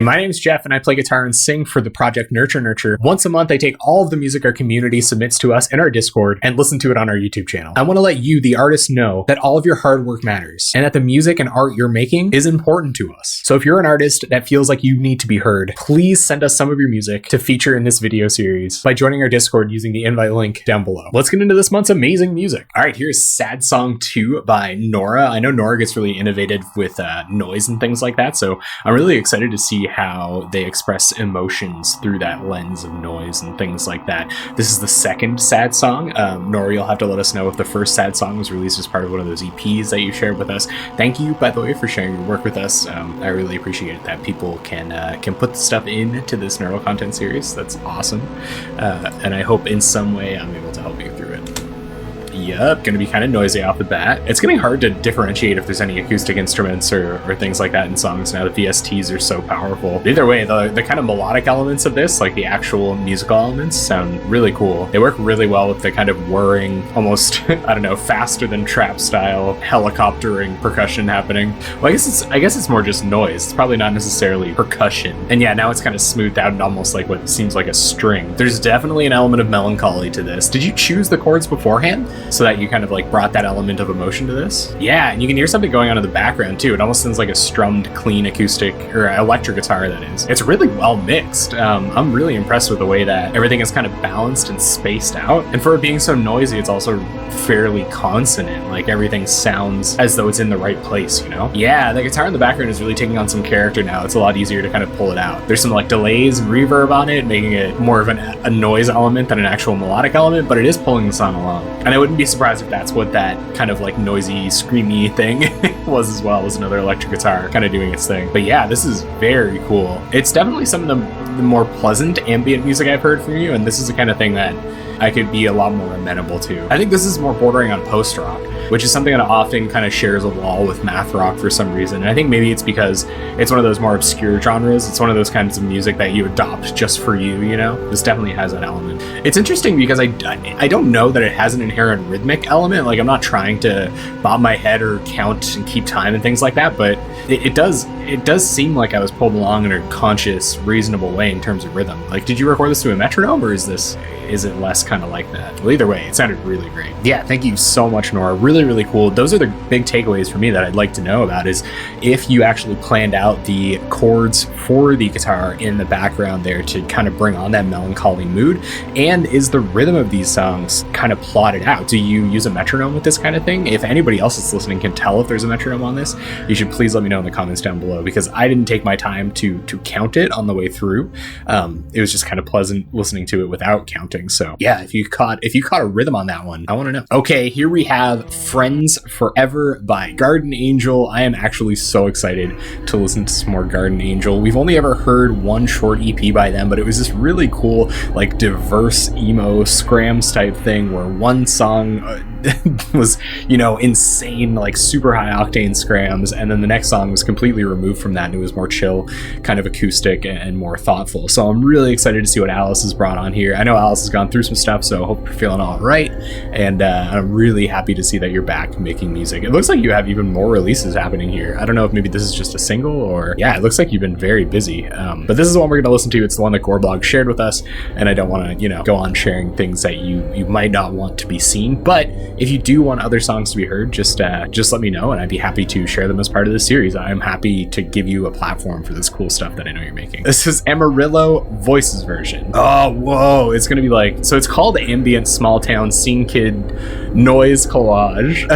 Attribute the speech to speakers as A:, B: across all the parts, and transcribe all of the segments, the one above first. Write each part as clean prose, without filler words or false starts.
A: My name's Jeff, and I play guitar and sing for the project Nurture Nurture. Once a month, I take all of the music our community submits to us in our Discord and listen to it on our YouTube channel. I want to let you, the artist, know that all of your hard work matters, and that the music and art you're making is important to us. So if you're an artist that feels like you need to be heard, please send us some of your music to feature in this video series by joining our Discord using the invite link down below. Let's get into this month's amazing music. All right, here's Sad Song 2 by Nora. I know Nora gets really innovative with noise and things like that, so I'm really excited to see how they express emotions through that lens of noise and things like that. This is the second Sad Song. Nora, you'll have to let us know if the first Sad Song was released as part of one of those EPs that you shared with us. Thank you, by the way, for sharing your work with us. I really appreciate that people can put the stuff into this neural content series. That's awesome. And I hope in some way I'm able to help you through it. Yep, gonna be kind of noisy off the bat. It's getting hard to differentiate if there's any acoustic instruments or things like that in songs now that the VSTs are so powerful. Either way, the kind of melodic elements of this, like the actual musical elements, sound really cool. They work really well with the kind of whirring, almost, I don't know, faster than trap style helicoptering percussion happening. Well, I guess it's more just noise. It's probably not necessarily percussion. And yeah, now it's kind of smoothed out and almost like what seems like a string. There's definitely an element of melancholy to this. Did you choose the chords beforehand, so that you kind of like brought that element of emotion to this? Yeah, and you can hear something going on in the background too. It almost sounds like a strummed, clean acoustic or electric guitar, that is. It's really well mixed. I'm really impressed with the way that everything is kind of balanced and spaced out. And for it being so noisy, it's also fairly consonant. Like everything sounds as though it's in the right place, you know? Yeah, the guitar in the background is really taking on some character now. It's a lot easier to kind of pull it out. There's some like delays and reverb on it, making it more of a noise element than an actual melodic element, but it is pulling the song along. And I wouldn't be surprised if that's what that kind of like noisy, screamy thing was as well, as another electric guitar kind of doing its thing. But yeah, this is very cool. It's definitely some of the more pleasant ambient music I've heard from you, and this is the kind of thing that I could be a lot more amenable to. I think this is more bordering on post-rock, which is something that often kind of shares a wall with math rock for some reason. And I think maybe it's because it's one of those more obscure genres. It's one of those kinds of music that you adopt just for you, you know? This definitely has that element. It's interesting because I don't know that it has an inherent rhythmic element. Like, I'm not trying to bob my head or count and keep time and things like that, but it does seem like I was pulled along in a conscious, reasonable way in terms of rhythm. Like, did you record this to a metronome, or is it less kind of like that? Well, either way, it sounded really great. Yeah, thank you so much, Nora. Really, really cool. Those are the big takeaways for me that I'd like to know about, is if you actually planned out the chords for the guitar in the background there to kind of bring on that melancholy mood, and is the rhythm of these songs kind of plotted out? Do you use a metronome with this kind of thing? If anybody else that's listening can tell if there's a metronome on this, you should please let me know in the comments down below, because I didn't take my time to count it on the way through. It was just kind of pleasant listening to it without counting. So yeah, if you caught a rhythm on that one, I want to know. Okay, here we have Friends Forever by Garden Angel. I am actually so excited to listen to some more Garden Angel. We've only ever heard one short EP by them, but it was this really cool, like, diverse emo scrams type thing where one song was, you know, insane, like super high octane scrams, and then the next song was completely removed from that, and it was more chill, kind of acoustic and more thoughtful. So I'm really excited to see what Alice has brought on here. I know Alice has gone through some stuff, so I hope you're feeling all right, and I'm really happy to see that you're back making music. It looks like you have even more releases happening here. I don't know if maybe this is just a single, or yeah, it looks like you've been very busy. But this is the one we're going to listen to. It's the one that Goreblog shared with us, and I don't want to, you know, go on sharing things that you might not want to be seen. But if you do want other songs to be heard, just let me know, and I'd be happy to share them as part of the series. I'm happy to give you a platform for this cool stuff that I know you're making. This is Amarillo Voices version. Oh, whoa. It's going to be like, so it's called Ambient Small Town Scene Kid Noise Collage.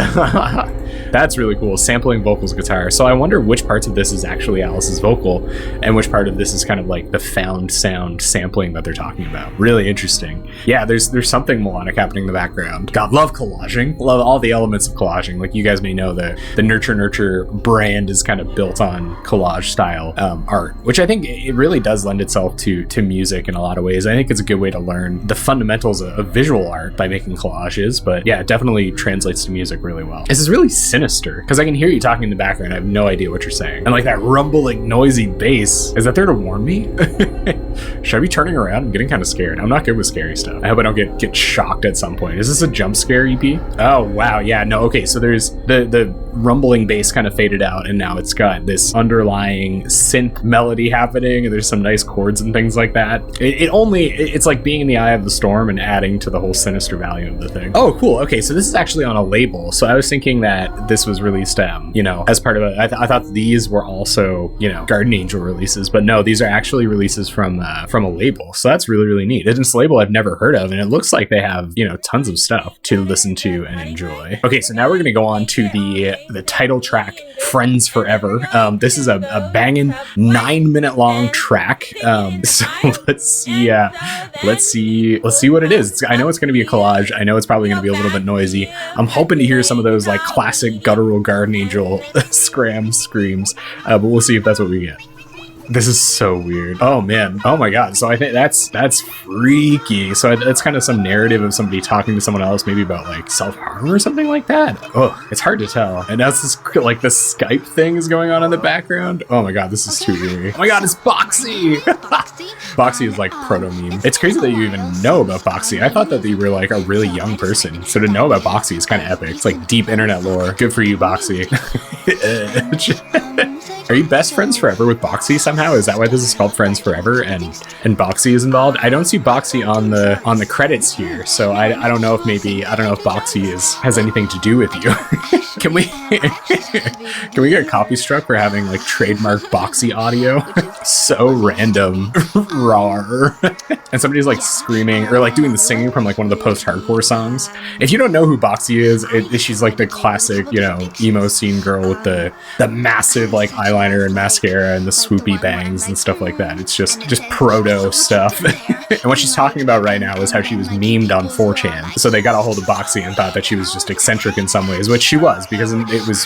A: That's really cool. Sampling vocals guitar. So I wonder which parts of this is actually Alice's vocal and which part of this is kind of like the found sound sampling that they're talking about. Really interesting. Yeah, there's something melodic happening in the background. God, love collaging. Love all the elements of collaging. Like, you guys may know, the Nurture Nurture brand is kind of built on collage style art, which I think it really does lend itself to music in a lot of ways. I think it's a good way to learn the fundamentals of visual art by making collages, but yeah, it definitely translates to music really well. This is really sinister, because I can hear you talking in the background. I have no idea what you're saying. And like that rumbling, noisy bass. Is that there to warn me? Should I be turning around? I'm getting kind of scared. I'm not good with scary stuff. I hope I don't get shocked at some point. Is this a jump scare EP? Oh, wow. Yeah, no. Okay, so there's the rumbling bass kind of faded out, and now it's got this underlying synth melody happening, and there's some nice chords and things like that. It's like being in the eye of the storm and adding to the whole sinister value of the thing. Oh, cool. Okay, so this is actually on a label. So I was thinking that this was released, as part of I thought these were also, Guardian Angel releases, but no, these are actually releases from a label. So that's really, really neat. It's this label I've never heard of, and it looks like they have, tons of stuff to listen to and enjoy. Okay, so now we're going to go on to the title track, Friends Forever. This is a banging 9-minute long track. So let's see what it is. I know it's going to be a collage. I know it's probably going to be a little bit noisy. I'm hoping to hear some of those like classic guttural Guardian Angel screams, but we'll see if that's what we get. This is so weird. Oh man. Oh my god. So I think that's freaky. So that's kind of some narrative of somebody talking to someone else, maybe about like self-harm or something like that. Oh, it's hard to tell. And that's this, like the Skype thing is going on in the background. Oh my god, this is too eerie. Oh my god, it's Boxy. Boxy is like proto-meme. It's crazy that you even know about Boxy. I thought that you were like a really young person. So to know about Boxy is kind of epic. It's like deep internet lore. Good for you, Boxy. Are you best friends forever with Boxy somehow? Is that why this is called Friends Forever and Boxy is involved? I don't see Boxy on the credits here, so I don't know if Boxy has anything to do with you. Can we get a copy struck for having like trademark Boxy audio? So random. Rawr. And somebody's like screaming or like doing the singing from like one of the post-hardcore songs. If you don't know who Boxy is, she's like the classic, emo scene girl with the massive like eyeliner and mascara and the swoopy bangs and stuff like that. It's just proto stuff. And what she's talking about right now is how she was memed on 4chan. So they got a hold of Boxy and thought that she was just eccentric in some ways, which she was, because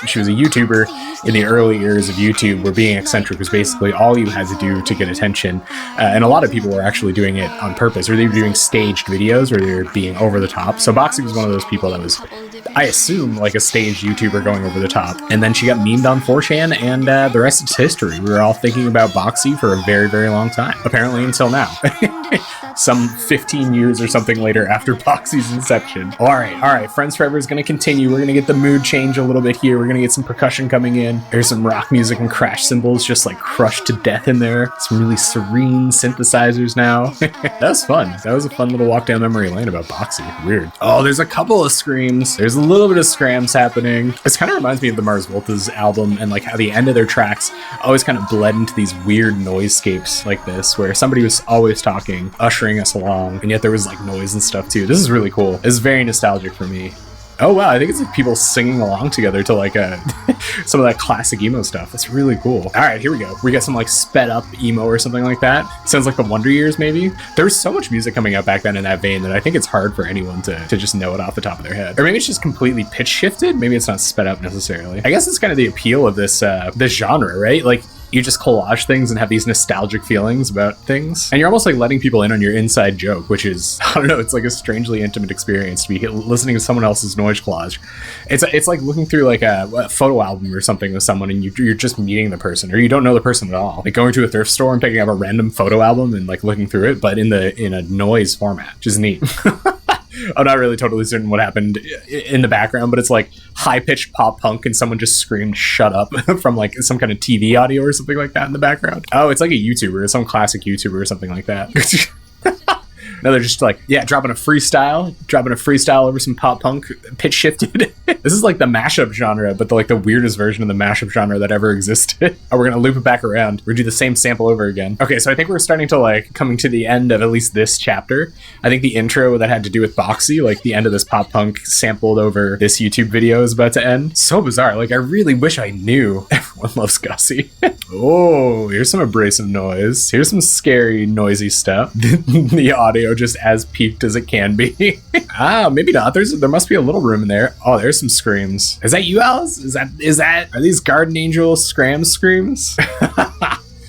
A: she was a YouTuber in the early years of YouTube, where being eccentric was basically all you had to do to get attention. And a lot of people were actually doing it on purpose, or they were doing staged videos where they were being over the top. So Boxy was one of those people that was, I assume, like a staged YouTuber going over the top. And then she got memed on 4chan, and the rest is history. We were all thinking about Boxy for a very, very long time. Apparently until now. Some 15 years or something later after Boxy's inception. All right. Friends Forever is going to continue. We're going to get the mood change a little bit here. We're going to get some percussion coming in. There's some rock music and crash cymbals just like crushed to death in there. Some really serene synthesizers now. That was fun. That was a fun little walk down memory lane about Boxy. Weird. Oh, there's a couple of screams. There's a little bit of scrams happening. This kind of reminds me of the Mars Volta's album, and like how the end of their tracks always kind of bled into these weird noisescapes like this, where somebody was always talking, ushering us along, and yet there was like noise and stuff too. This is really cool. This is very nostalgic for me. Oh wow, I think it's like people singing along together to like some of that classic emo stuff. That's really cool. All right, here we go. We got some like sped up emo or something like that. Sounds like the Wonder Years maybe. There was so much music coming out back then in that vein that I think it's hard for anyone to just know it off the top of their head. Or maybe it's just completely pitch shifted. Maybe it's not sped up necessarily. I guess it's kind of the appeal of this genre, right? Like, you just collage things and have these nostalgic feelings about things. And you're almost like letting people in on your inside joke, which is, I don't know, it's like a strangely intimate experience to be listening to someone else's noise collage. It's like looking through like a photo album or something with someone, and you're just meeting the person, or you don't know the person at all. Like going to a thrift store and picking up a random photo album and like looking through it, but in a noise format, which is neat. I'm not really totally certain what happened in the background, but it's like high-pitched pop punk and someone just screamed "shut up" from like some kind of TV audio or something like that in the background. Oh, it's like a YouTuber, some classic YouTuber or something like that. No, they're just like, yeah, dropping a freestyle over some pop punk, pitch shifted. This is like the mashup genre, but the weirdest version of the mashup genre that ever existed. Oh, we're gonna loop it back around. We're gonna do the same sample over again. Okay, so I think we're starting to like coming to the end of at least this chapter. I think the intro that had to do with Boxy, like the end of this pop punk sampled over this YouTube video is about to end. So bizarre. Like, I really wish I knew. Everyone loves Gussie. Oh, here's some abrasive noise. Here's some scary, noisy stuff. The audio just as peaked as it can be. Maybe not. There must be a little room in there. Oh, there's some screams. Is that you, Alice? Are these Guardian Angel screams?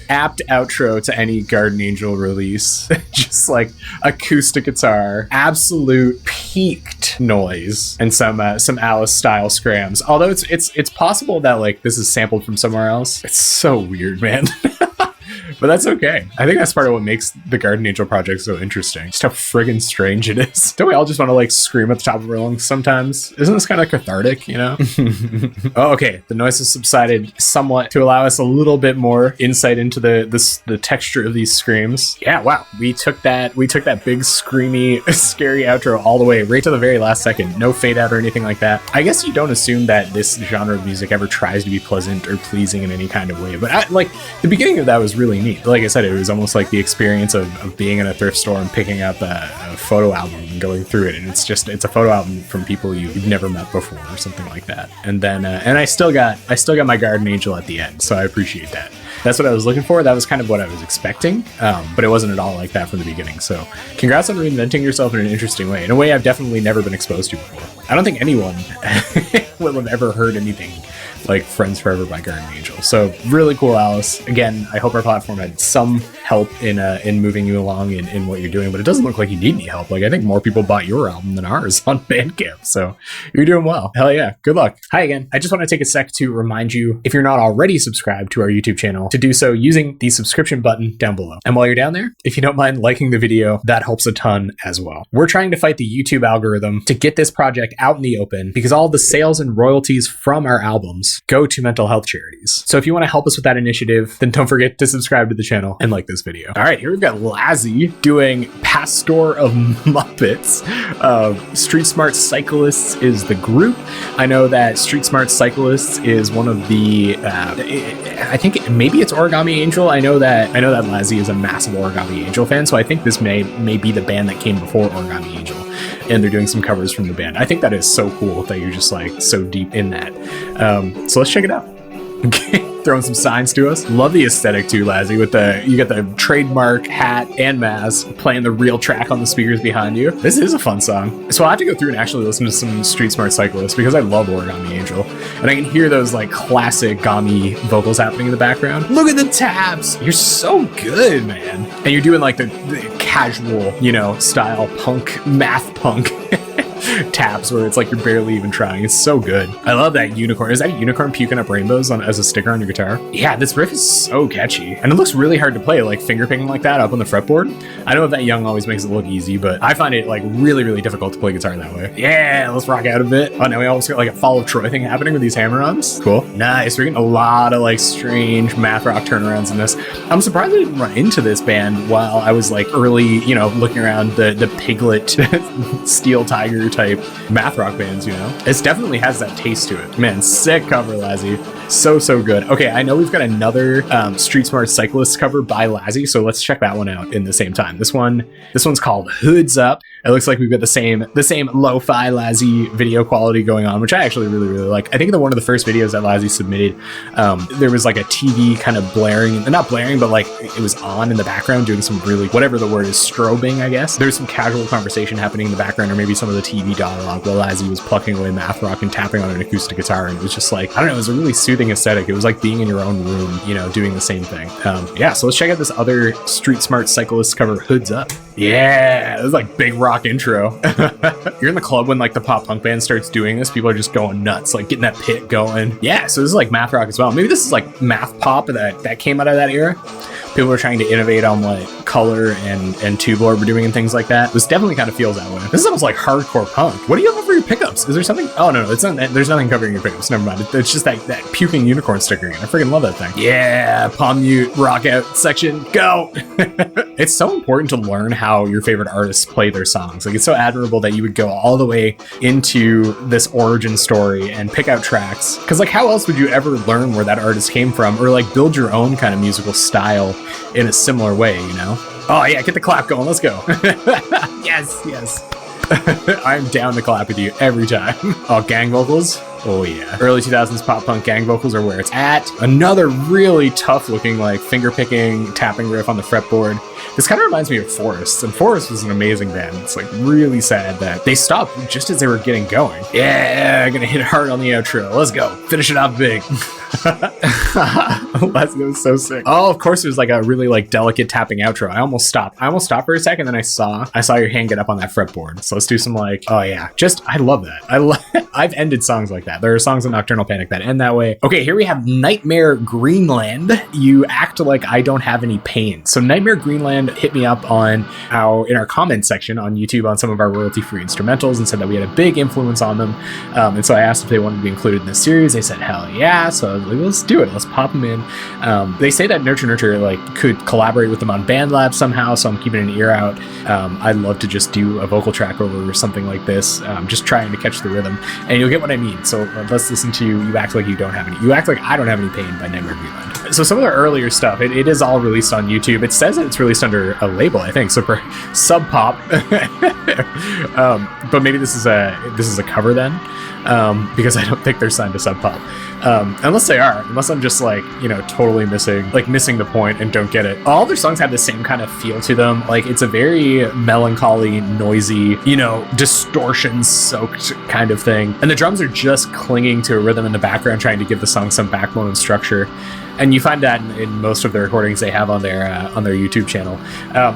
A: Apt outro to any Garden Angel release. Just like acoustic guitar, absolute peaked noise, and some Alice style scrams. Although it's possible that like this is sampled from somewhere else. It's so weird, man. But that's okay. I think that's part of what makes the Garden Angel project so interesting. Just how friggin' strange it is. Don't we all just want to like scream at the top of our lungs sometimes? Isn't this kind of cathartic, you know? Oh, okay. The noise has subsided somewhat to allow us a little bit more insight into the texture of these screams. Yeah, wow. We took that big screamy, scary outro all the way right to the very last second. No fade out or anything like that. I guess you don't assume that this genre of music ever tries to be pleasant or pleasing in any kind of way. But like the beginning of that was really neat. Like I said, it was almost like the experience of being in a thrift store and picking up a photo album and going through it, and it's a photo album from people you've never met before or something like that. And then and I still got my Garden Angel at the end, so I appreciate that. That's what I was looking for. That was kind of what I was expecting, but it wasn't at all like that from the beginning. So congrats on reinventing yourself in an interesting way, in a way I've definitely never been exposed to before. I don't think anyone will have ever heard anything like Friends Forever by Garden Angel. So really cool, Alice. Again, I hope our platform had some help in moving you along in what you're doing, but it doesn't look like you need any help. Like I think more people bought your album than ours on Bandcamp, so you're doing well. Hell yeah, good luck. Hi again. I just want to take a sec to remind you, if you're not already subscribed to our YouTube channel, to do so using the subscription button down below. And while you're down there, if you don't mind liking the video, that helps a ton as well. We're trying to fight the YouTube algorithm to get this project out in the open, because all the sales and royalties from our albums go to mental health charities. So if you want to help us with that initiative, then don't forget to subscribe to the channel and like this video. All right, here we've got Lazzy doing Pastor of Muppets. Street Smart Cyclists is the group. I know that Street Smart Cyclists is one of the I think maybe it's Origami Angel. I know that Lazzy is a massive Origami Angel fan, so I think this may be the band that came before Origami Angel, and they're doing some covers from the band. I think that is so cool that you're just like so deep in that. So let's check it out. Okay, throwing some signs to us. Love the aesthetic too, Lazzy, you got the trademark hat and mask, playing the real track on the speakers behind you. This is a fun song. So I'll have to go through and actually listen to some Street Smart Cyclists, because I love Origami Angel, and I can hear those like classic Gami vocals happening in the background. Look at the tabs. You're so good, man. And you're doing like the casual, style punk, math punk tabs where it's like you're barely even trying. It's so good. I love that unicorn. Is that a unicorn puking up rainbows as a sticker on your guitar? Yeah, this riff is so catchy, and it looks really hard to play, like finger picking like that up on the fretboard. I know that Young always makes it look easy, but I find it like really, really difficult to play guitar that way. Yeah, let's rock out a bit. Oh, now we almost got like a Fall of Troy thing happening with these hammer-ons. Cool. Nice. We're getting a lot of like strange math rock turnarounds in this. I'm surprised I didn't run into this band while I was like early, looking around the Piglet Steel Tiger type math rock bands, It definitely has that taste to it. Man, sick cover, Lazzy. So good. Okay, I know we've got another Street Smart Cyclists cover by Lazzy, so let's check that one out in the same time. This one's called Hoods Up. It looks like we've got the same lo-fi Lazzy video quality going on, which I actually really, really like. I think in one of the first videos that Lazzy submitted, there was like a TV kind of blaring, not blaring, but like it was on in the background doing some really, whatever the word is, strobing, I guess. There's some casual conversation happening in the background, or maybe some of the TV dialogue while Lazzy was plucking away math rock and tapping on an acoustic guitar, and it was just like, I don't know, it was a really soothing aesthetic. It was like being in your own room, doing the same thing. Yeah, so let's check out this other Street Smart Cyclists cover, Hoods Up. Yeah, this is like big rock intro. You're in the club when like the pop punk band starts doing this, people are just going nuts, like getting that pit going. Yeah, so this is like math rock as well. Maybe this is like math pop that came out of that era. People were trying to innovate on what Color and Tubular were doing and things like that. This definitely kind of feels that way. This is almost like hardcore punk. What do you have over your pickups? Is there something? Oh, no, it's not. There's nothing covering your pickups. Never mind. It's just that puking unicorn sticker again. I freaking love that thing. Yeah, palm mute, rock out section, go. It's so important to learn how your favorite artists play their songs. Like, it's so admirable that you would go all the way into this origin story and pick out tracks. Because like, how else would you ever learn where that artist came from, or like build your own kind of musical style in a similar way, Oh yeah, get the clap going, let's go. Yes. I'm down to clap with you every time. Oh, gang vocals? Oh yeah. Early 2000s pop punk gang vocals are where it's at. Another really tough looking like finger picking tapping riff on the fretboard. This kind of reminds me of Forest, and Forest was an amazing band. It's like really sad that they stopped just as they were getting going. Yeah, I'm gonna hit hard on the outro. Let's go. Finish it off big. That was so sick. Oh, of course there's like a really like delicate tapping outro. I almost stopped for a second, then I saw your hand get up on that fretboard. So let's do some like, oh yeah, I love that. I've ended songs like that. There are songs in Nocturnal Panic that end that way. Okay, here we have Nightmare Greenland. You act like I don't have any pain. So Nightmare Greenland hit me up in our comments section on YouTube on some of our royalty-free instrumentals and said that we had a big influence on them. And so I asked if they wanted to be included in this series. They said hell yeah. So I was like, let's do it. Let's pop them in. They say that Nurture like could collaborate with them on BandLab somehow, so I'm keeping an ear out. I'd love to just do a vocal track over something like this, just trying to catch the rhythm, and you'll get what I mean. So let's listen to You Act Like I Don't Have Any Pain by Nightmare Greenland. So some of their earlier stuff, it is all released on YouTube. It says that it's released under a label, I think, so for Sub Pop. But maybe this is a cover then, because I don't think they're signed to Sub Pop. Unless they are, unless I'm just like, totally missing the point and don't get it. All their songs have the same kind of feel to them. Like it's a very melancholy, noisy, distortion soaked kind of thing. And the drums are just clinging to a rhythm in the background, trying to give the song some backbone and structure. And you find that in most of the recordings they have on their YouTube channel.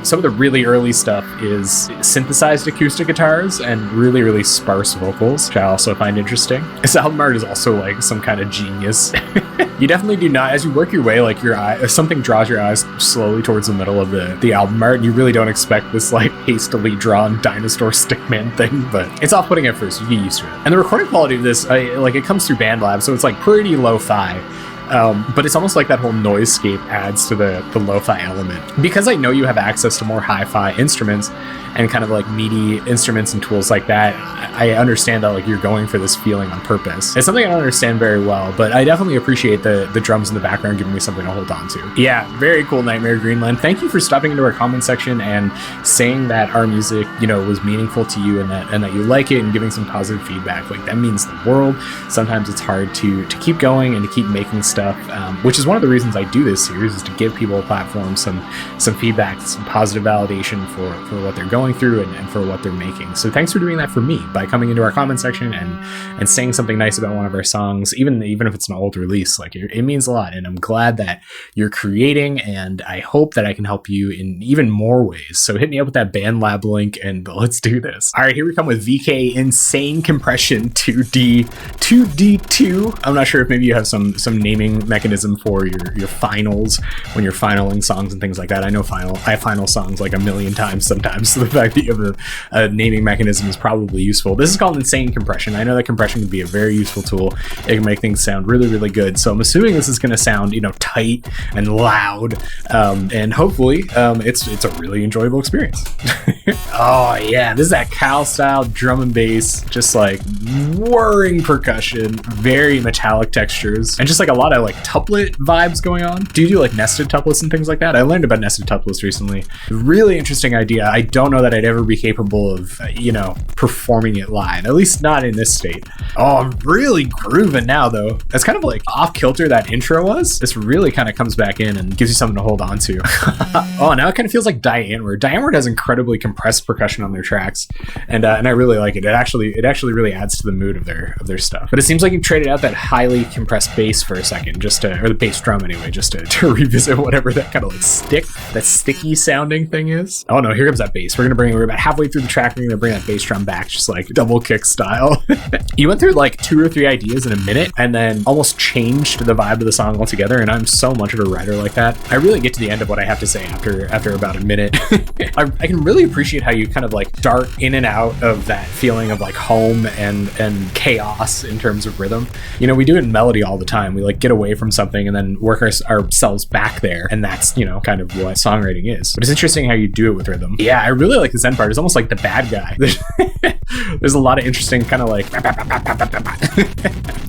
A: Some of the really early stuff is synthesized acoustic guitars and really, really sparse vocals, which I also find interesting. This album art is also like some kind of genius. You definitely do not, as you work your way, like something draws your eyes slowly towards the middle of the album art, and you really don't expect this like hastily drawn dinosaur stickman thing, but it's off-putting at first. You get used to it. And the recording quality of this, it comes through BandLab, so it's like pretty lo-fi. But it's almost like that whole noisescape adds to the lo-fi element. Because I know you have access to more hi-fi instruments and kind of like meaty instruments and tools like that, I understand that like you're going for this feeling on purpose. It's something I don't understand very well, but I definitely appreciate the drums in the background giving me something to hold on to. Yeah, very cool, Nightmare Greenland. Thank you for stopping into our comment section and saying that our music, was meaningful to you and that you like it and giving some positive feedback. Like that means the world. Sometimes it's hard to keep going and to keep making stuff, which is one of the reasons I do this series, is to give people a platform, some feedback, some positive validation for what they're going through and for what they're making. So thanks for doing that for me by coming into our comment section and saying something nice about one of our songs, even if it's an old release. Like it means a lot, and I'm glad that you're creating, and I hope that I can help you in even more ways. So hit me up with that BandLab link and let's do this. All right, here we come with VK Insane Compression 2D2. I'm not sure if maybe you have some naming mechanism for your finals when you're finaling songs and things like that. I know I final songs like a million times sometimes, so the fact that you have a naming mechanism is probably useful. This is called Insane Compression. I know that compression can be a very useful tool. It can make things sound really, really good. So I'm assuming this is going to sound, tight and loud, and hopefully it's a really enjoyable experience. Oh yeah, this is that Cal style drum and bass, just like whirring percussion, very metallic textures, and just like a lot of like tuplet vibes going on. Do you do like nested tuplets and things like that? I learned about nested tuplets recently. Really interesting idea. I don't know that I'd ever be capable of, performing it live, at least not in this state. Oh, I'm really grooving now though. That's kind of like off kilter that intro was. This really kind of comes back in and gives you something to hold on to. Oh, now it kind of feels like Dianward. Dianward has incredibly compressed percussion on their tracks, and I really like it. It actually really adds to the mood of their stuff. But it seems like you've traded out that highly compressed bass for a second, or the bass drum anyway, just to revisit whatever that kind of like sticky sounding thing is. Oh no, here comes that bass. We're about halfway through the track. We're gonna bring that bass drum back, just like double kick style. You went through like 2 or 3 ideas in a minute and then almost changed the vibe of the song altogether, and I'm so much of a writer like that. I really get to the end of what I have to say after about a minute. I can really appreciate how you kind of like dart in and out of that feeling of like home and chaos in terms of rhythm. We do it in melody all the time. We like get away from something and then work ourselves back there, and that's kind of what songwriting is. But it's interesting how you do it with rhythm. Yeah, I really like this end part. It's almost like the bad guy. There's a lot of interesting kind of like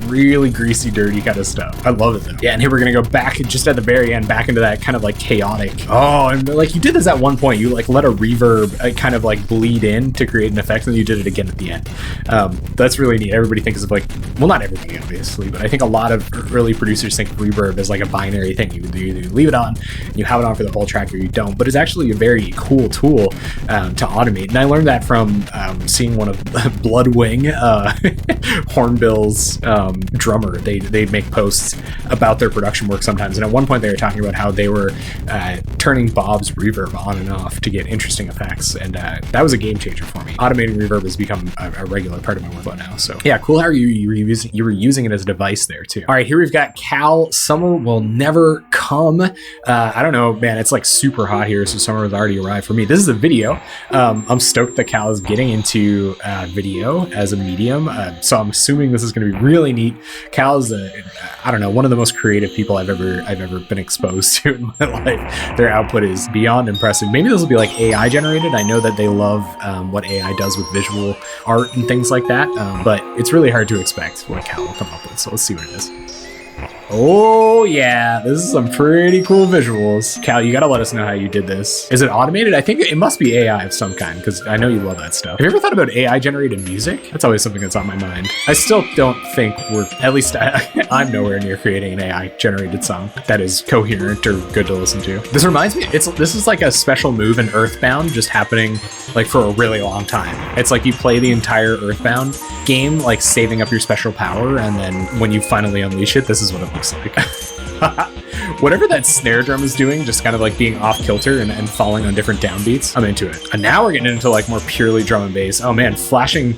A: really greasy, dirty kind of stuff. I love it though. Yeah, and here we're gonna go back just at the very end, back into that kind of like chaotic. Oh, and like you did this at one point. You like let a reverb kind of like bleed in to create an effect, and you did it again at the end. That's really neat. Everybody thinks of like, well, not everybody obviously, but I think a lot of early producers think of reverb as like a binary thing. You either leave it on, you have it on for the whole track, or you don't. But it's actually a very cool tool to automate. And I learned that from seeing one of Bloodwing, Hornbill's drummer. They make posts about their production work sometimes, and at one point they were talking about how they were turning Bob's reverb on and off to get interesting effects, and that was a game changer for me. Automating reverb has become a regular part of my workflow now. So yeah, cool how you were using it as a device there too. All right, here we've got Cal. Summer will never come. I don't know, man. It's like super hot here, so summer has already arrived for me. This is a video. I'm stoked that Cal is getting into video as a medium, so I'm assuming this is going to be really neat. Cal is I don't know, one of the most creative people I've ever been exposed to in my life. Their output is beyond impressive. Maybe this will be like AI generated. I know that they love what AI does with visual art and things like that, but it's really hard to expect what Cal will come up with. So let's see what it is. Oh yeah, this is some pretty cool visuals. Cal, you gotta let us know how you did this. Is it automated? I think it must be AI of some kind, because I know you love that stuff. Have you ever thought about AI generated music? That's always something that's on my mind. I still don't think at least I'm nowhere near creating an AI generated song that is coherent or good to listen to. This reminds me, this is like a special move in Earthbound just happening like for a really long time. It's like you play the entire Earthbound game, like saving up your special power, and then when you finally unleash it, this is what it looks like. Whatever that snare drum is doing, just kind of like being off kilter and falling on different downbeats, I'm into it. And now we're getting into like more purely drum and bass. Oh man, flashing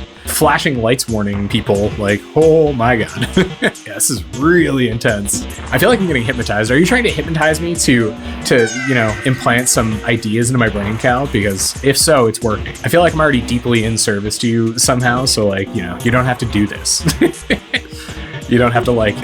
A: lights warning people, like, oh my god. Yeah, this is really intense. I feel like I'm getting hypnotized. Are you trying to hypnotize me to implant some ideas into my brain, Cal? Because if so, it's working. I feel like I'm already deeply in service to you somehow, so like, you don't have to do this. You don't have to like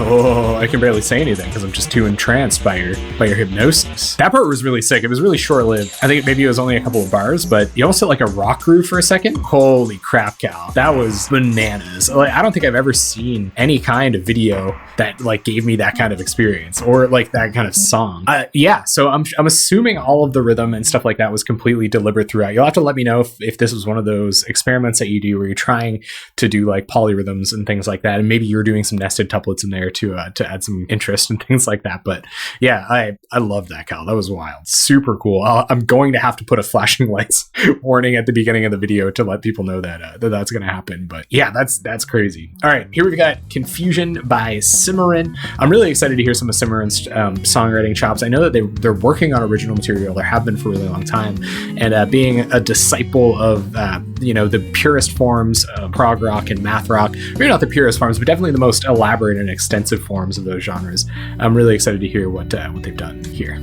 A: oh, I can barely say anything because I'm just too entranced by your hypnosis. That part was really sick. It was really short-lived. I think maybe it was only a couple of bars, but you almost hit like a rock groove for a second. Holy crap, Cal. That was bananas. Like, I don't think I've ever seen any kind of video that like gave me that kind of experience or like that kind of song. Yeah, so I'm assuming all of the rhythm and stuff like that was completely deliberate throughout. You'll have to let me know if this was one of those experiments that you do where you're trying to do like polyrhythms and things like that, and maybe you're doing some nested tuplets in there to add some interest and things like that. But yeah, I love that, Cal. That was wild. Super cool. I'm going to have to put a flashing lights warning at the beginning of the video to let people know that that's going to happen. But yeah, that's crazy. All right, here we've got Confusion by Simoran. I'm really excited to hear some of Simoran's songwriting chops. I know that they're working on original material. There have been for a really long time. And being a disciple of the purest forms of prog rock and math rock, maybe not the purest forms, but definitely the most elaborate and extensive forms of those genres. I'm really excited to hear what they've done here.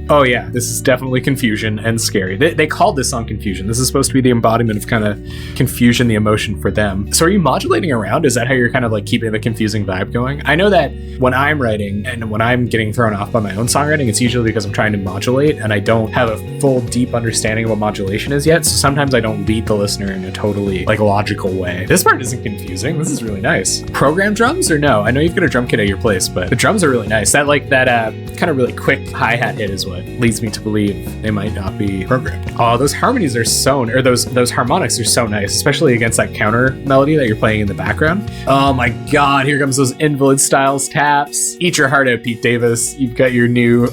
A: Oh yeah, this is definitely confusion and scary. They called this song Confusion. This is supposed to be the embodiment of kind of confusion, the emotion for them. So are you modulating around? Is that how you're kind of like keeping the confusing vibe going? I know that when I'm writing and when I'm getting thrown off by my own songwriting, it's usually because I'm trying to modulate and I don't have a full deep understanding of what modulation is yet. So sometimes I don't lead the listener in a totally like logical way. This part isn't confusing. This is really nice. Program drums or no? I know you've got a drum kit at your place, but the drums are really nice. That kind of really quick hi-hat hit is what leads me to believe they might not be programmed. Oh, those harmonies are those harmonics are so nice, especially against that counter melody that you're playing in the background. Oh my god, here comes those Invalid Styles taps. Eat your heart out, Pete Davis. You've got your new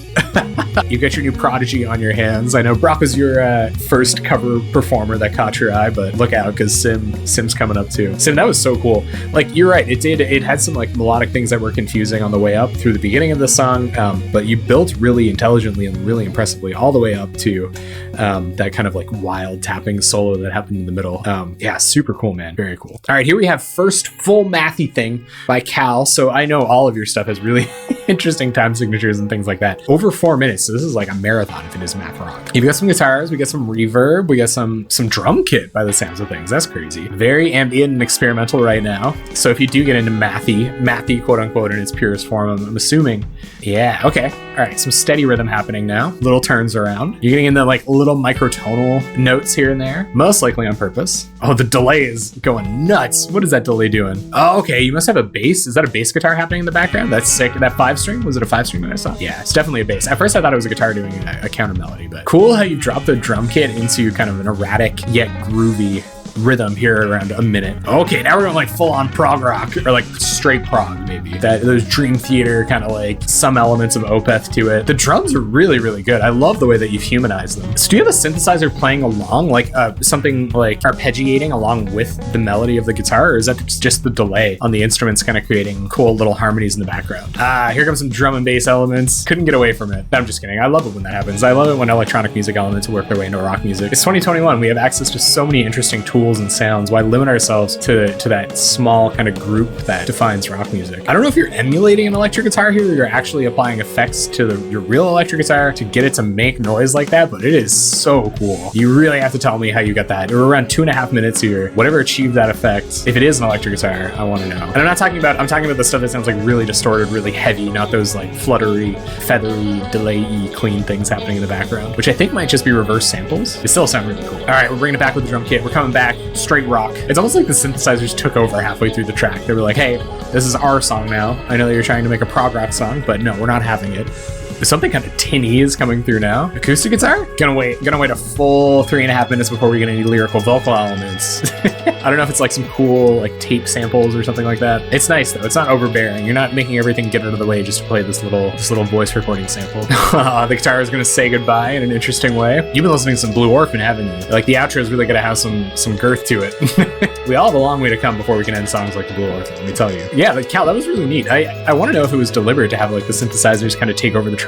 A: prodigy on your hands. I know Brock was your first cover performer that caught your eye, but look out because Sim's coming up too. Sim, that was so cool. Like, you're right, it had some like melodic things that were confusing on the way up through the beginning of the song, but you built really intelligently and really impressively all the way up to that kind of like wild tapping solo that happened in the middle. Yeah, super cool, man. Very cool. All right, here we have First Full Mathy Thing by Cal. So I know all of your stuff has really interesting time signatures and things like that. Over 4 minutes, so this is like a marathon if it is math rock. You've got some guitars, we got some reverb, we got some drum kit by the sounds of things. That's crazy. Very ambient and experimental right now. So if you do get into Mathy quote unquote in its purest form, I'm assuming. Yeah, okay. All right, some steady rhythm happening now. Little turns around. You're getting into like little microtonal notes here and there, most likely on purpose. Oh, the delay is going nuts. What is that delay doing? Oh, okay, you must have a bass. Is that a bass guitar happening in the background? That's sick. That 5-string? Was it a 5-string that I saw? Yeah, it's definitely a bass. At first I thought it was a guitar doing a counter melody, but cool how you drop the drum kit into kind of an erratic yet groovy rhythm here around a minute. Okay, now we're going like full on prog rock, or like straight prog maybe. Those Dream Theater kind of like some elements of Opeth to it. The drums are really, really good. I love the way that you've humanized them. So do you have a synthesizer playing along, like something like arpeggiating along with the melody of the guitar, or is that just the delay on the instruments kind of creating cool little harmonies in the background? Here comes some drum and bass elements. Couldn't get away from it. I'm just kidding. I love it when that happens. I love it when electronic music elements work their way into rock music. It's 2021. We have access to so many interesting tools and sounds. Why limit ourselves to that small kind of group that defines rock music? I don't know if you're emulating an electric guitar here, or you're actually applying effects to your real electric guitar to get it to make noise like that, but it is so cool. You really have to tell me how you got that. We're around 2.5 minutes here. Whatever achieved that effect, if it is an electric guitar, I want to know. And I'm talking about the stuff that sounds like really distorted, really heavy, not those like fluttery, feathery, delay-y, clean things happening in the background, which I think might just be reverse samples. They still sound really cool. All right, we're bringing it back with the drum kit. We're coming back straight rock. It's almost like the synthesizers took over halfway through the track. They were like, hey, this is our song now. I know that you're trying to make a prog rock song, but no, we're not having it. Something kind of tinny is coming through now. Acoustic guitar? Gonna wait a full 3.5 minutes before we get any lyrical vocal elements. I don't know if it's like some cool like tape samples or something like that. It's nice though. It's not overbearing. You're not making everything get out of the way just to play this little voice recording sample. The guitar is gonna say goodbye in an interesting way. You've been listening to some Blue Orphan, haven't you? Like the outro is really gonna have some girth to it. We all have a long way to come before we can end songs like the Blue Orphan, let me tell you. Yeah, like Cal, that was really neat. I want to know if it was deliberate to have like the synthesizers kind of take over the track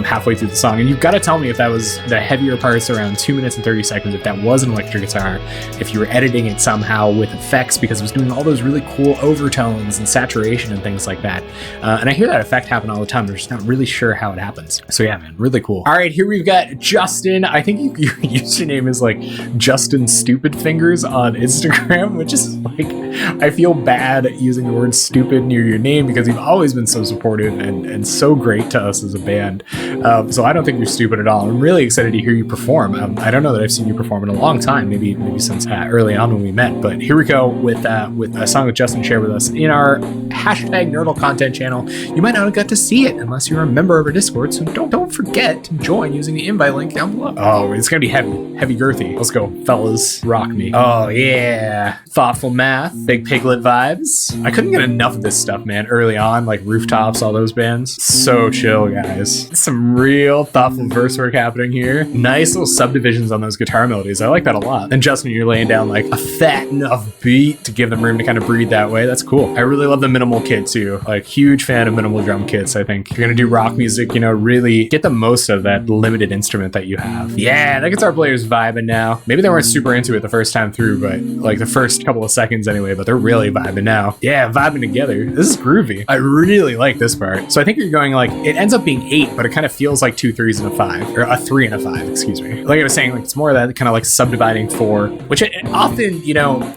A: halfway through the song, and you've got to tell me if that was the heavier parts around 2 minutes and 30 seconds, if that was an electric guitar, if you were editing it somehow with effects, because it was doing all those really cool overtones and saturation and things like that. And I hear that effect happen all the time. They're just not really sure how it happens. So yeah, man, really cool. All right, here we've got Justin. I think your username is like Justin Stupid Fingers on Instagram, which is like, I feel bad using the word stupid near your name because you've always been so supportive and so great to us as a band. So I don't think you're stupid at all. I'm really excited to hear you perform. I don't know that I've seen you perform in a long time, maybe since early on when we met, but here we go with a song that Justin shared with us in our #Nerdle content channel. You might not have got to see it unless you're a member of our Discord, so don't forget to join using the invite link down below. Oh, it's gonna be heavy girthy. Let's go, fellas, rock me. Oh yeah, thoughtful math, big piglet vibes. I couldn't get enough of this stuff, man. Early on, like Rooftops, all those bands, so chill, guys. Some real thoughtful verse work happening here. Nice little subdivisions on those guitar melodies. I like that a lot. And Justin, you're laying down like a fat enough beat to give them room to kind of breathe that way. That's cool. I really love the minimal kit too. Like, huge fan of minimal drum kits. I think if you're gonna do rock music, really get the most of that limited instrument that you have. Yeah, that guitar player's vibing now. Maybe they weren't super into it the first time through, but like the first couple of seconds anyway, but they're really vibing now. Yeah, vibing together. This is groovy. I really like this part. So I think you're going like, it ends up being 8, but it kind of feels like 2 3s and a 5, or a 3 and a 5, excuse me. Like I was saying, like it's more of that kind of like subdividing 4, which it often,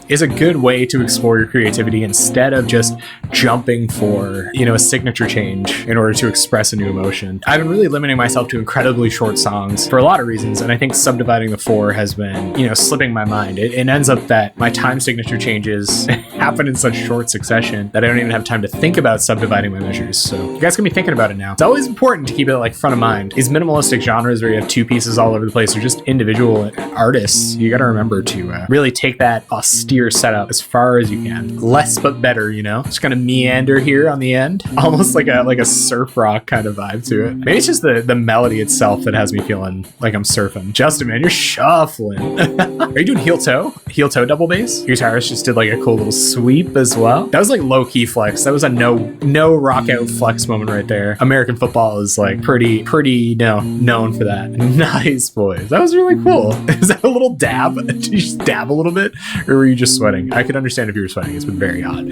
A: is a good way to explore your creativity instead of just jumping for, a signature change in order to express a new emotion. I've been really limiting myself to incredibly short songs for a lot of reasons, and I think subdividing the 4 has been, slipping my mind. It ends up that my time signature changes happen in such short succession that I don't even have time to think about subdividing my measures. So you guys can be thinking about it now. It's always important to keep it like front of mind. These minimalistic genres where you have 2 pieces all over the place are just individual artists. You got to remember to really take that austere setup as far as you can. Less but better, just kind of meander here on the end, almost like a surf rock kind of vibe to it. Maybe it's just the melody itself that has me feeling like I'm surfing. Justin, man, you're shuffling. Are you doing heel toe double bass? Your guitarist just did like a cool little sweep as well. That was like low key flex. That was a no rock out flex moment right there. American football is like pretty known for that. Nice, boys. That was really cool. Is that a little dab? Did you just dab a little bit, or were you just sweating? I could understand if you were sweating. It's been very hot.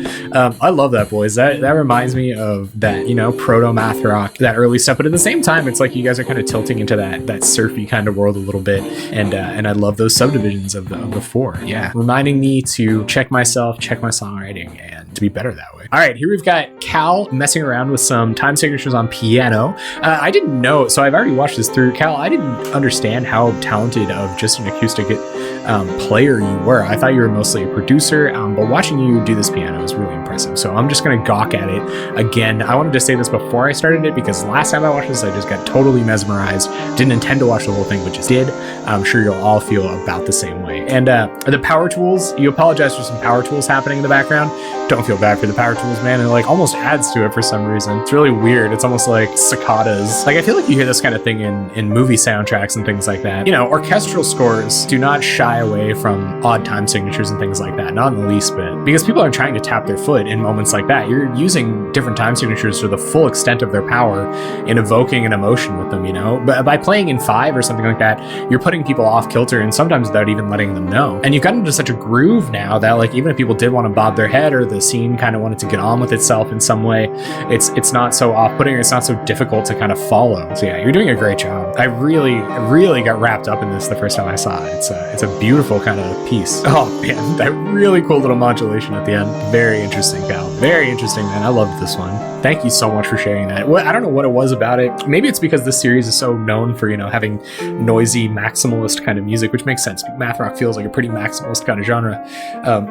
A: I love that, boys. That reminds me of that, proto math rock, that early stuff. But at the same time, it's like you guys are kind of tilting into that surfy kind of world a little bit, and I love those subdivisions of the four. Yeah, reminding me to check myself, check my songwriting, and to be better that way. All right, here we've got Cal messing around with some time signatures on piano. I didn't know, so I've already watched this through. Cal, I didn't understand how talented of just an acoustic player you were. I thought you were mostly a producer, but watching you do this piano is really impressive. So I'm just going to gawk at it again. I wanted to say this before I started it, because last time I watched this, I just got totally mesmerized. Didn't intend to watch the whole thing, but just did. I'm sure you'll all feel about the same way. And the power tools, you apologize for some power tools happening in the background. Don't feel bad for the power tools, man. It like almost adds to it for some reason. It's really weird. It's almost like cicadas. Like I feel like you hear this kind of thing in movie soundtracks and things like that. Orchestral scores do not shy away from odd time signatures and things like that. Not in the least bit. Because people are trying to tap their foot in moments like that. You're using different time signatures to the full extent of their power in evoking an emotion with them, But by playing in 5 or something like that, you're putting people off kilter, and sometimes without even letting them know. And you've gotten into such a groove now that like even if people did want to bob their head, or the scene kind of wanted to get on with itself in some way, it's not so off-putting, or it's not so difficult to kind of follow. So yeah, you're doing a great job. I really got wrapped up in this the first time I saw it. It's a beautiful kind of piece. Oh man, that really cool little modulation at the end. Very interesting, Cal. Very interesting, man. I loved this one. Thank you so much for sharing that. I don't know what it was about it. Maybe it's because this series is so known for, having noisy maximalist kind of music, which makes sense. Math rock feels like a pretty maximalist kind of genre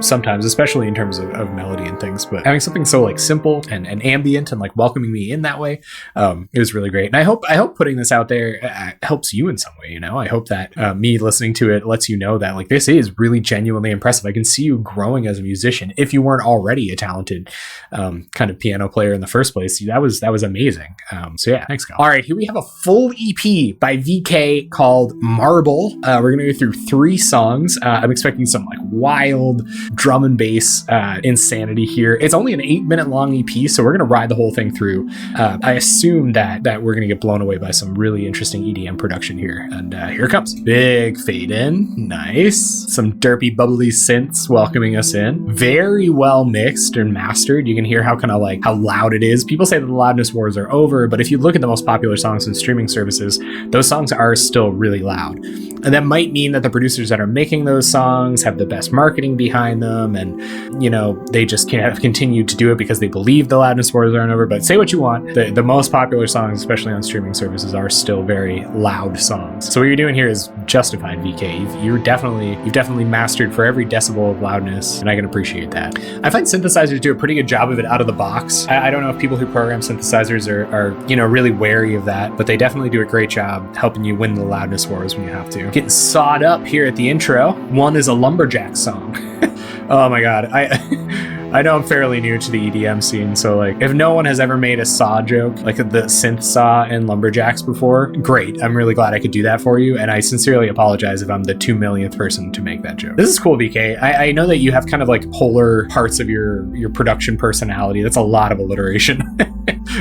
A: sometimes, especially in terms of melody and things. But having something so like simple and ambient and like welcoming me in that way, it was really great. And I hope putting this out there helps you in some way. I hope that me listening to it lets you know that like this is really genuinely impressive. I can see you growing as a musician. If you weren't already a talented kind of piano player in the first place, that was amazing. So yeah, thanks, Kyle. All right, here we have a full EP by VK called Marble. We're gonna go through 3 songs. I'm expecting some like wild drum and bass insanity here. It's only an 8-minute long EP, so we're gonna ride the whole thing through. I assume that we're gonna get blown away by some really interesting EDM production here. And here it comes. Big fade in, nice. Some derpy bubbly synths welcoming us in. Very well mixed and mastered. You can hear how kind of like how loud it is. People say that the loudness wars are over, but if you look at the most popular songs in streaming services, those songs are still really loud. And that might mean that the producers that are making those songs have the best marketing behind them, and they just can't continue to do it because they believe the loudness wars aren't over. But say what you want, the most popular songs, especially on streaming services, are still very loud songs. So what you're doing here is justified, VK. You've definitely mastered for every decibel of loudness, and I can appreciate that. I find synthesizers do a pretty good job of it out of the box. I don't know if people who program synthesizers are really wary of that, but they definitely do a great job helping you win the loudness wars when you have to. Getting sawed up here at the intro. One is a lumberjack song. Oh my god, I know I'm fairly new to the EDM scene, so like if no one has ever made a saw joke, like the synth saw and lumberjacks before, great. I'm really glad I could do that for you, and I sincerely apologize if I'm the 2 millionth person to make that joke. This is cool, BK. I know that you have kind of like polar parts of your production personality. That's a lot of alliteration.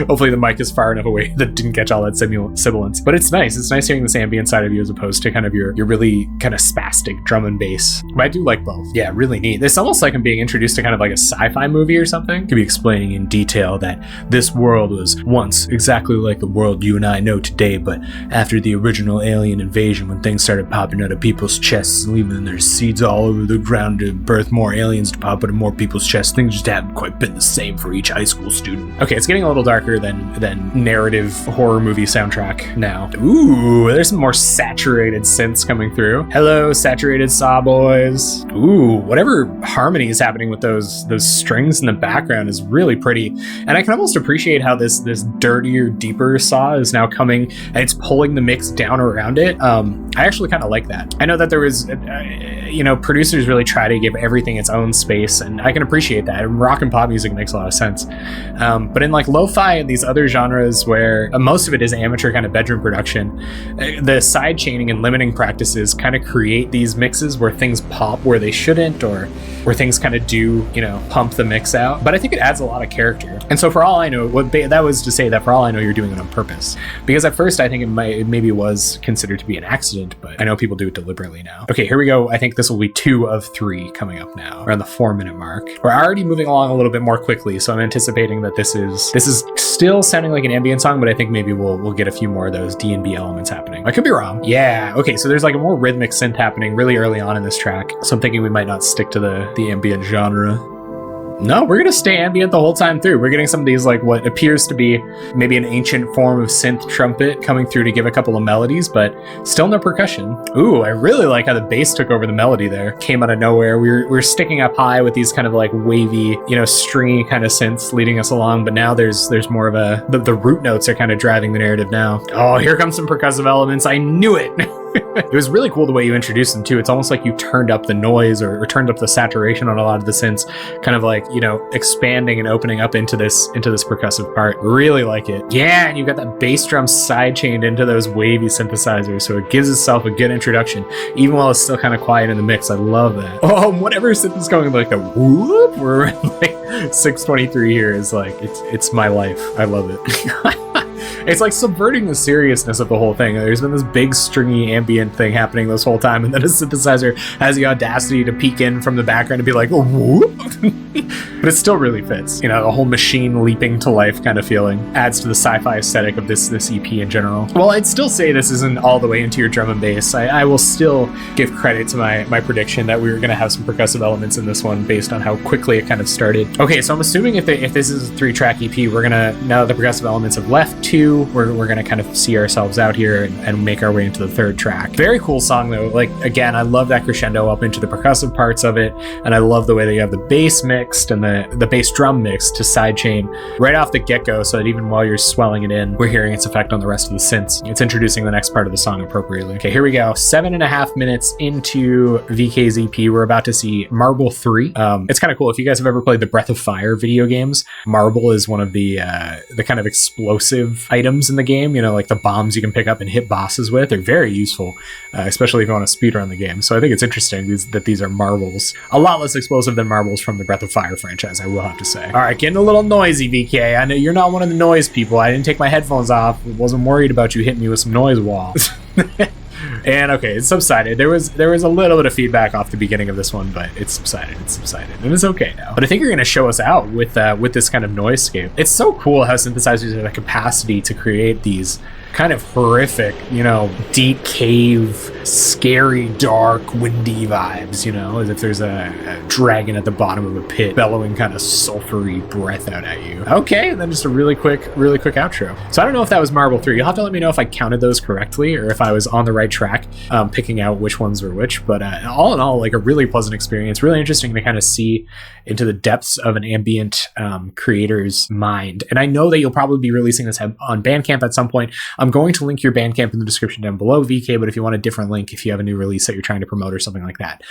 A: Hopefully the mic is far enough away that didn't catch all that sibilance. But it's nice. It's nice hearing this ambient side of you as opposed to kind of your really kind of spastic drum and bass. But I do like both. Yeah, really neat. It's almost like I'm being introduced to kind of like a sci-fi movie or something. Could be explaining in detail that this world was once exactly like the world you and I know today, but after the original alien invasion, when things started popping out of people's chests and leaving their seeds all over the ground to birth more aliens to pop out of more people's chests, things just haven't quite been the same for each high school student. Okay, it's getting a little darker than narrative horror movie soundtrack now. Ooh, there's some more saturated synths coming through. Hello, saturated saw boys. Ooh, whatever harmony is happening with those strings in the background is really pretty. And I can almost appreciate how this dirtier, deeper saw is now coming and it's pulling the mix down around it. I actually kind of like that. I know that there was, producers really try to give everything its own space, and I can appreciate that. Rock and pop music makes a lot of sense. But in like lo-fi and these other genres where most of it is amateur kind of bedroom production, the side chaining and limiting practices kind of create these mixes where things pop where they shouldn't, or where things kind of do, pump the mix out. But I think it adds a lot of character. And so for all I know, that was to say that for all I know, you're doing it on purpose. Because at first I think it maybe was considered to be an accident, but I know people do it deliberately now. Okay, here we go. I think this will be 2 of 3 coming up now, around the 4-minute mark. We're already moving along a little bit more quickly, so I'm anticipating that this is still sounding like an ambient song, but I think maybe we'll get a few more of those D&B elements happening. I could be wrong. Yeah, okay, so there's like a more rhythmic synth happening really early on in this track, so I'm thinking we might not stick to the ambient genre. No, we're gonna stay ambient the whole time through. We're getting some of these, like what appears to be maybe an ancient form of synth trumpet coming through to give a couple of melodies, but still no percussion. Ooh, I really like how the bass took over the melody there. Came out of nowhere. We're sticking up high with these kind of like wavy, stringy kind of synths leading us along, but now there's more of the root notes are kind of driving the narrative now. Oh, here comes some percussive elements. I knew it. It was really cool the way you introduced them too. It's almost like you turned up the noise or turned up the saturation on a lot of the synths, kind of like, expanding and opening up into this percussive part. Really like it. Yeah, and you've got that bass drum side chained into those wavy synthesizers, so it gives itself a good introduction, even while it's still kind of quiet in the mix. I love that. Oh, whatever synth is going like a whoop, we're like 623 here is like, it's my life. I love it. It's like subverting the seriousness of the whole thing. There's been this big stringy ambient thing happening this whole time, and then a synthesizer has the audacity to peek in from the background and be like, whoop. But it still really fits. The whole machine leaping to life kind of feeling adds to the sci-fi aesthetic of this EP in general. Well, I'd still say this isn't all the way into your drum and bass. I will still give credit to my prediction that we were going to have some percussive elements in this one based on how quickly it kind of started. Okay, so I'm assuming if this is a 3-track EP, we're going to, now that the percussive elements have left 2, we're going to kind of see ourselves out here and make our way into the 3rd track. Very cool song though. Like, again, I love that crescendo up into the percussive parts of it, and I love the way that you have the bass mixed and the bass drum mixed to sidechain right off the get-go, so that even while you're swelling it in, we're hearing its effect on the rest of the synths. It's introducing the next part of the song appropriately. Okay, here we go. 7.5 minutes into VK's EP, we're about to see Marble 3. It's kind of cool. If you guys have ever played the Breath of Fire video games, Marble is one of the kind of explosive items in the game, like the bombs you can pick up and hit bosses with. They're very useful, especially if you want to speedrun the game. So I think it's interesting that these are marbles. A lot less explosive than marbles from the Breath of Fire franchise, I will have to say. All right, getting a little noisy, VK. I know you're not one of the noise people. I didn't take my headphones off. Wasn't worried about you hitting me with some noise walls. And okay, it subsided. There was a little bit of feedback off the beginning of this one, but it subsided, and it's okay now. But I think you're going to show us out with this kind of noisescape. It's so cool how synthesizers have the capacity to create these kind of horrific, deep cave, scary, dark, windy vibes, as if there's a dragon at the bottom of a pit bellowing kind of sulfury breath out at you. Okay, and then just a really quick outro. So I don't know if that was Marble 3. You'll have to let me know if I counted those correctly or if I was on the right track, picking out which ones were which. But all in all, like a really pleasant experience. Really interesting to kind of see into the depths of an ambient creator's mind. And I know that you'll probably be releasing this on Bandcamp at some point. I'm going to link your Bandcamp in the description down below, VK, but if you want a different link, if you have a new release that you're trying to promote or something like that,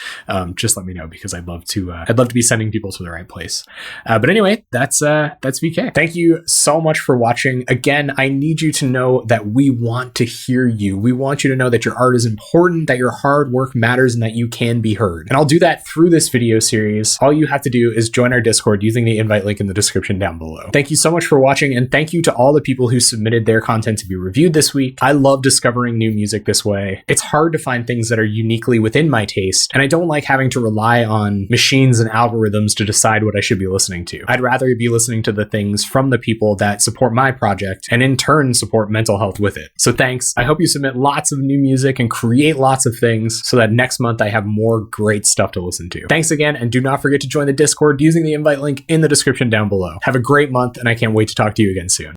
A: just let me know, because I'd love to be sending people to the right place. But anyway, that's VK. Thank you so much for watching. Again, I need you to know that we want to hear you. We want you to know that your art is important, that your hard work matters, and that you can be heard. And I'll do that through this video series. All you have to do is join our Discord using the invite link in the description down below. Thank you so much for watching, and thank you to all the people who submitted their content to be reviewed this week. I love discovering new music this way. It's hard to find things that are uniquely within my taste, and I don't like having to rely on machines and algorithms to decide what I should be listening to. I'd rather be listening to the things from the people that support my project and in turn support mental health with it. So thanks. I hope you submit lots of new music and create lots of things so that next month I have more great stuff to listen to. Thanks again, and do not forget to join the Discord using the invite link in the description down below. Have a great month, and I can't wait to talk to you again soon.